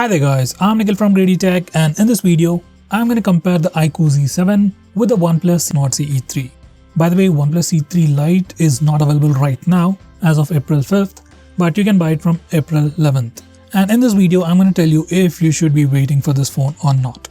Hi there guys, I'm Nikhil from Grady Tech, and in this video, I'm going to compare the iQOO Z7 with the OnePlus Nord CE 3. By the way, OnePlus C3 Lite is not available right now as of April 5th, but you can buy it from April 11th. And in this video, I'm going to tell you if you should be waiting for this phone or not.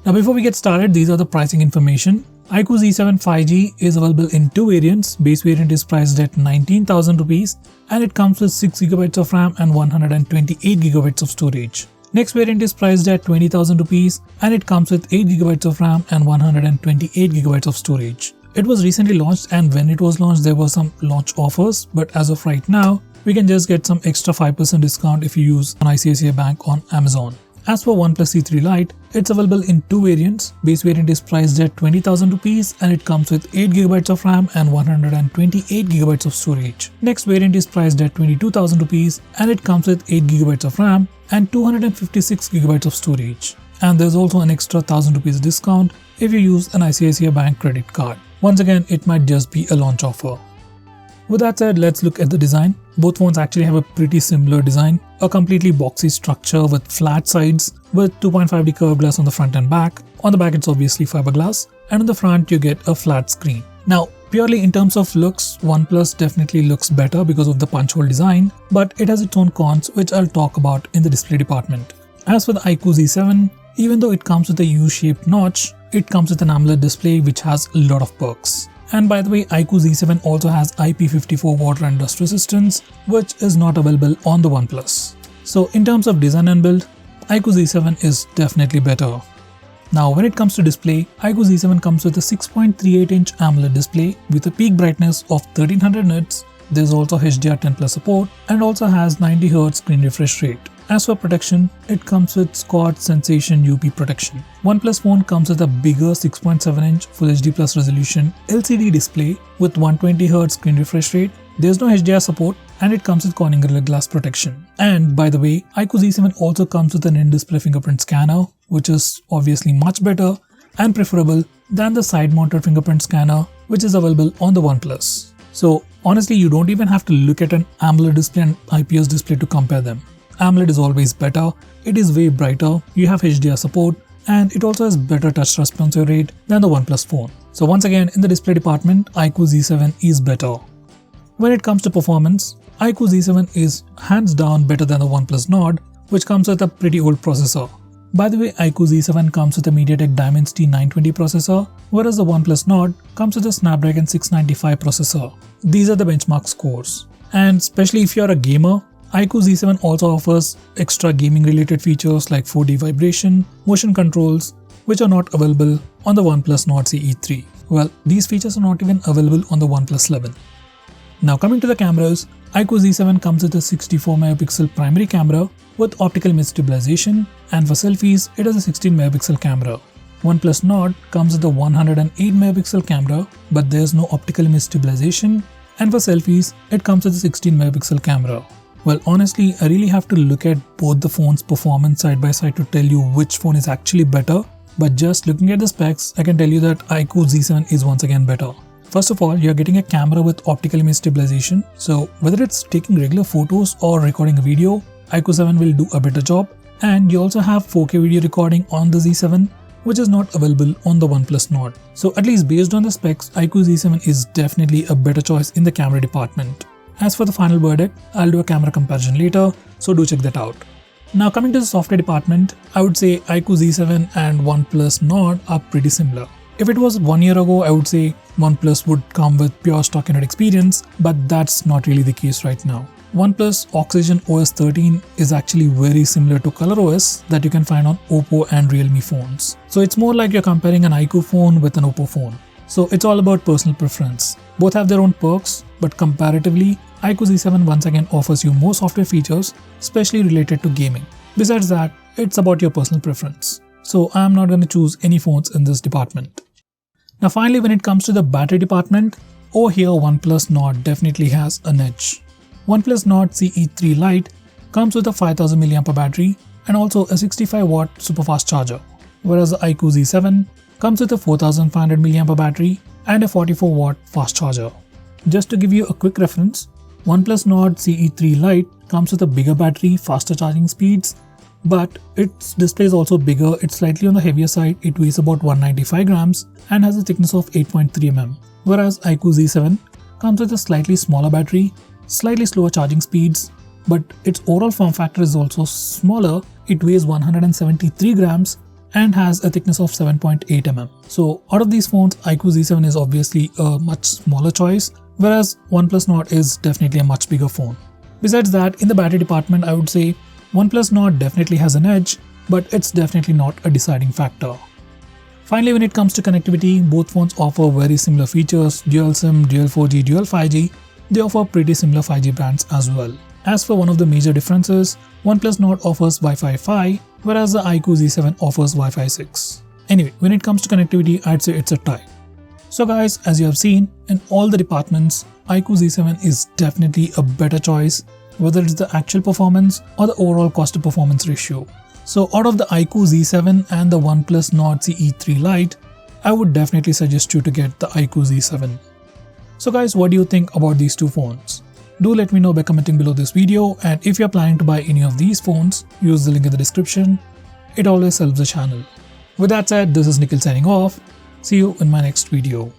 Now before we get started, these are the pricing information. iQOO Z7 5G is available in two variants. Base variant is priced at 19,000 rupees and it comes with 6GB of RAM and 128GB of storage. Next variant is priced at 20,000 rupees and it comes with 8GB of RAM and 128GB of storage. It was recently launched, and when it was launched there were some launch offers, but as of right now we can just get some extra 5% discount if you use an ICICI Bank on Amazon. As for OnePlus C3 Lite, it's available in two variants. Base variant is priced at 20,000 rupees and it comes with 8GB of RAM and 128GB of storage. Next variant is priced at 22,000 rupees and it comes with 8GB of RAM and 256GB of storage. And there's also an extra 1,000 rupees discount if you use an ICICI Bank credit card. Once again, it might just be a launch offer. With that said, let's look at the design. Both phones actually have a pretty similar design. A completely boxy structure with flat sides with 2.5D curved glass on the front and back. On the back it's obviously fiberglass, and on the front you get a flat screen. Now purely in terms of looks, OnePlus definitely looks better because of the punch hole design, but it has its own cons which I'll talk about in the display department. As for the iQOO Z7, even though it comes with a U-shaped notch, it comes with an AMOLED display which has a lot of perks. And by the way, iQOO Z7 also has IP54 water and dust resistance, which is not available on the OnePlus. So in terms of design and build, iQOO Z7 is definitely better. Now when it comes to display, iQOO Z7 comes with a 6.38-inch AMOLED display with a peak brightness of 1300 nits. There's also HDR10+ support and also has 90Hz screen refresh rate. As for protection, it comes with Scott Sensation UV protection. OnePlus phone comes with a bigger 6.7-inch Full HD Plus resolution LCD display with 120Hz screen refresh rate. There's no HDR support and it comes with Corning Gorilla Glass protection. And by the way, iQOO Z7 also comes with an in-display fingerprint scanner, which is obviously much better and preferable than the side-mounted fingerprint scanner which is available on the OnePlus. So honestly, you don't even have to look at an AMOLED display and IPS display to compare them. AMOLED is always better, it is way brighter, you have HDR support, and it also has better touch response rate than the OnePlus phone. So once again, in the display department, iQOO Z7 is better. When it comes to performance, iQOO Z7 is hands down better than the OnePlus Nord, which comes with a pretty old processor. By the way, iQOO Z7 comes with a MediaTek Dimensity 920 processor, whereas the OnePlus Nord comes with a Snapdragon 695 processor. These are the benchmark scores. And especially if you're a gamer, iQOO Z7 also offers extra gaming related features like 4D vibration, motion controls, which are not available on the OnePlus Nord CE 3. Well, these features are not even available on the OnePlus 11. Now coming to the cameras, iQOO Z7 comes with a 64 megapixel primary camera with optical image stabilization, and for selfies it has a 16 megapixel camera. OnePlus Nord comes with a 108 megapixel camera, but there's no optical image stabilization, and for selfies it comes with a 16 megapixel camera. Well, honestly, I really have to look at both the phones' performance side by side to tell you which phone is actually better, but just looking at the specs, I can tell you that iQOO Z7 is once again better. First of all, you're getting a camera with optical image stabilization, so whether it's taking regular photos or recording a video, iQOO 7 will do a better job. And you also have 4K video recording on the Z7, which is not available on the OnePlus Nord. So at least based on the specs, iQOO Z7 is definitely a better choice in the camera department. As for the final verdict, I'll do a camera comparison later, so do check that out. Now coming to the software department, I would say iQOO Z7 and OnePlus Nord are pretty similar. If it was 1 year ago, I would say OnePlus would come with pure stock Android experience, but that's not really the case right now. OnePlus Oxygen OS 13 is actually very similar to ColorOS that you can find on Oppo and Realme phones. So it's more like you're comparing an iQOO phone with an Oppo phone. So it's all about personal preference. Both have their own perks, but comparatively, iQOO Z7 once again offers you more software features, especially related to gaming. Besides that, it's about your personal preference. So I'm not going to choose any phones in this department. Now finally, when it comes to the battery department, over here OnePlus Nord definitely has an edge. OnePlus Nord CE 3 Lite comes with a 5000 mAh battery and also a 65 watt super fast charger, whereas the iQOO Z7 comes with a 4500 mAh battery and a 44 watt fast charger. Just to give you a quick reference, OnePlus Nord CE 3 Lite comes with a bigger battery, faster charging speeds, but its display is also bigger. It's slightly on the heavier side. It weighs about 195 grams and has a thickness of 8.3 mm, whereas iQOO Z7 comes with a slightly smaller battery, slightly slower charging speeds, but its overall form factor is also smaller. It weighs 173 grams and has a thickness of 7.8 mm. So out of these phones, iQOO Z7 is obviously a much smaller choice, whereas OnePlus Nord is definitely a much bigger phone. Besides that, in the battery department, I would say OnePlus Nord definitely has an edge, but it's definitely not a deciding factor. Finally, when it comes to connectivity, both phones offer very similar features: dual SIM, dual 4G, dual 5G. They offer pretty similar 5G brands as well. As for one of the major differences, OnePlus Nord offers Wi-Fi 5, whereas the iQOO Z7 offers Wi-Fi 6. Anyway, when it comes to connectivity, I'd say it's a tie. So guys, as you have seen, in all the departments, iQOO Z7 is definitely a better choice, whether it's the actual performance or the overall cost to performance ratio. So out of the iQOO Z7 and the OnePlus Nord CE3 Lite, I would definitely suggest you to get the iQOO Z7. So guys, what do you think about these two phones? Do let me know by commenting below this video, and if you're planning to buy any of these phones, use the link in the description. It always helps the channel. With that said, this is Nikhil signing off. See you in my next video.